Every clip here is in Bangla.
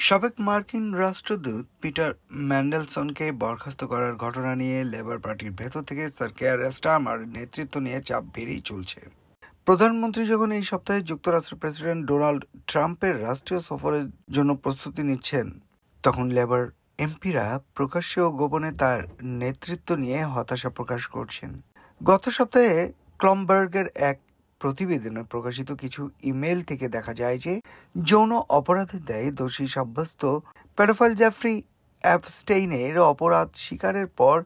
সাবেক মার্কিন রাষ্ট্রদূত পিটার ম্যান্ডেলসনকে বরখাস্ত করার ঘটনা নিয়ে লেবার পার্টির ভেতর থেকে স্যার কেয়ার স্টারমার নেতৃত্ব নিয়ে চাপ বেড়েই চলছে। প্রধানমন্ত্রী যখন এই সপ্তাহে যুক্তরাষ্ট্রের প্রেসিডেন্ট ডোনাল্ড ট্রাম্পের রাষ্ট্রীয় সফরের জন্য প্রস্তুতি নিচ্ছেন, তখন লেবার এমপিরা প্রকাশ্যে ও গোপনে তার নেতৃত্ব নিয়ে হতাশা প্রকাশ করছেন। গত সপ্তাহে ক্লমবার্গের এক প্রতিবেদনে প্রকাশিত কিছু ইমেল থেকে দেখা যায় যে যৌন অপরাধের দায়ে দোষী সাব্যস্ত পেডোফাইল জেফ্রি অ্যাপস্টেইনের অপরাধ স্বীকারের পর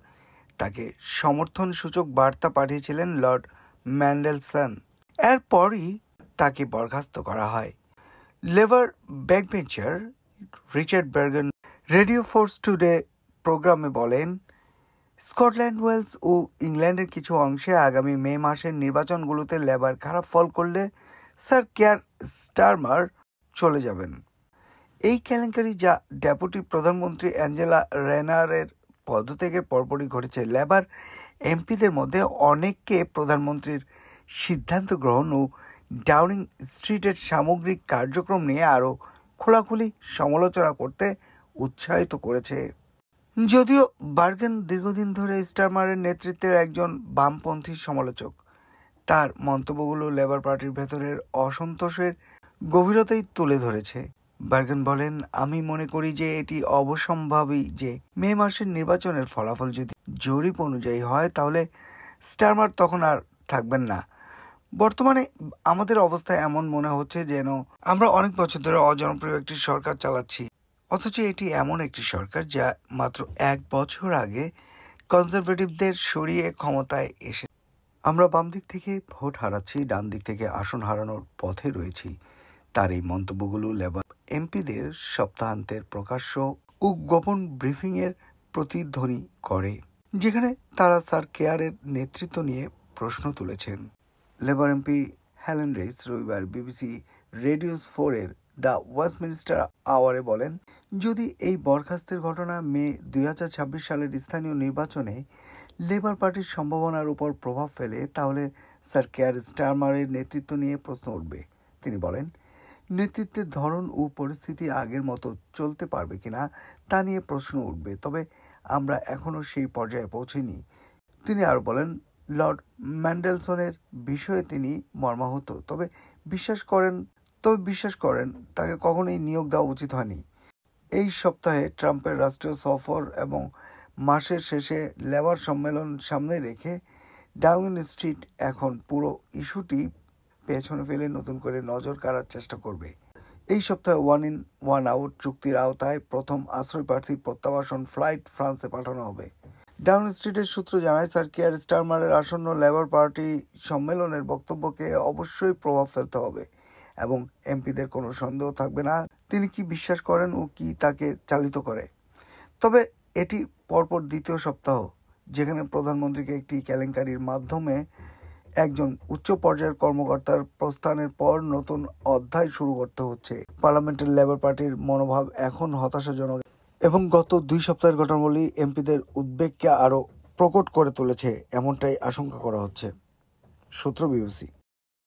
তাকে সমর্থনসূচক বার্তা পাঠিয়েছিলেন লর্ড ম্যান্ডেলসন। এরপরই তাকে বরখাস্ত করা হয়। Labour backbencher Richard Burgon radio four's today প্রোগ্রামে বলেন, স্কটল্যান্ড, ওয়েলস ও ইংল্যান্ডের কিছু অংশে আগামী মে মাসের নির্বাচনগুলোতে লেবার খারাপ ফল করলে স্যার কেয়ার স্টারমার চলে যাবেন। এই কেলেঙ্কারি, যা ডেপুটি প্রধানমন্ত্রী অ্যাঞ্জেলা রেনারের পদত্যাগের পরপরই ঘটেছে, লেবার এমপিদের মধ্যে অনেককে প্রধানমন্ত্রীর সিদ্ধান্ত গ্রহণ ও ডাউনিং স্ট্রিটের সামগ্রিক কার্যক্রম নিয়ে আরও খোলাখুলি সমালোচনা করতে উৎসাহিত করেছে। যদিও বার্গেন দীর্ঘদিন ধরে স্টারমারের নেতৃত্বের একজন বামপন্থী সমালোচক, তার মন্তব্যগুলো লেবার পার্টির ভেতরের অসন্তোষের গভীরতাই তুলে ধরেছে। বার্গেন বলেন, আমি মনে করি যে এটি অবশ্যম্ভাবী যে মে মাসের নির্বাচনের ফলাফল যদি জরিপ অনুযায়ী হয় তাহলে স্টারমার তখন আর থাকবেন না। বর্তমানে আমাদের অবস্থা এমন মনে হচ্ছে যেন আমরা অনেক বছর ধরে অজনপ্রিয় একটি সরকার চালাচ্ছি, অথচ এটি এমন একটি সরকার যা মাত্র 1 বছর আগে কনজারভেটিভদের সরিয়ে ক্ষমতায় এসে। আমরা বাম দিক থেকে ভোট হারাচ্ছি, ডান দিক থেকে আসন হারানোর পথে রয়েছি। তার এই মন্তব্যগুলো লেবার এমপিদের সপ্তাহান্তের প্রকাশ্য ও গোপন ব্রিফিংয়ের প্রতিধ্বনি করে, যেখানে তারা স্যার কেয়ারের নেতৃত্ব নিয়ে প্রশ্ন তুলেছেন। লেবার এমপি হেলেন রেইস রবিবার বিবিসি রেডিও 4-এর দ্য ওয়েস্টমিনিস্টার আওয়ারে বলেন, যদি এই বরখাস্তের ঘটনা মে 2026 সালের স্থানীয় নির্বাচনে লেবার পার্টির সম্ভাবনার উপর প্রভাব ফেলে তাহলে স্যার কেয়ার স্টারমারের নেতৃত্ব নিয়ে প্রশ্ন উঠবে। তিনি বলেন, নেতৃত্বের ধরন ও পরিস্থিতি আগের মতো চলতে পারবে কিনা তা নিয়ে প্রশ্ন উঠবে, তবে আমরা এখনও সেই পর্যায়ে পৌঁছিনি। তিনি আরও বলেন, লর্ড ম্যান্ডেলসনের বিষয়ে তিনি মর্মাহত, তবে বিশ্বাস করেন তাকে কখনোই নিয়োগ দেওয়া উচিত হয়নি। এই সপ্তাহে ট্রাম্পের রাষ্ট্রীয় সফর এবং মাসের শেষে লেবার সম্মেলন সামনে রেখে ডাউনিং স্ট্রিট এখন পুরো ইস্যুটি পেছনে ফেলে নতুন করে নজর কাড়ার চেষ্টা করবে। এই সপ্তাহে 1 in 1 out চুক্তির আওতায় প্রথম আশ্রয়প্রার্থী প্রত্যাবাসন ফ্লাইট ফ্রান্সে পাঠানো হবে। ডাউনিং স্ট্রিটের সূত্র জানায়, স্যার কেয়ার স্টারমারের আসন্ন লেবার পার্টি সম্মেলনের বক্তব্যকে অবশ্যই প্রভাব ফেলতে হবে এবং এমপিদের কোনো সন্দেহ থাকবে না তিনি কি বিশ্বাস করেন ও কি তাকে চালিত করে। তবে এটি পরপর দ্বিতীয় সপ্তাহ যেখানে প্রধানমন্ত্রীকে একটি কেলেঙ্কারির মাধ্যমে একজন উচ্চ পর্যায়ের কর্মকর্তার প্রস্থানের পর নতুন অধ্যায় শুরু করতে হচ্ছে। পার্লামেন্টের লেবার পার্টির মনোভাব এখন হতাশাজনক এবং গত 2 সপ্তাহের ঘটনাবলী এমপিদের উদ্বেগকে আরও প্রকট করে তুলেছে, এমনটাই আশঙ্কা করা হচ্ছে। সূত্র বিবিসি।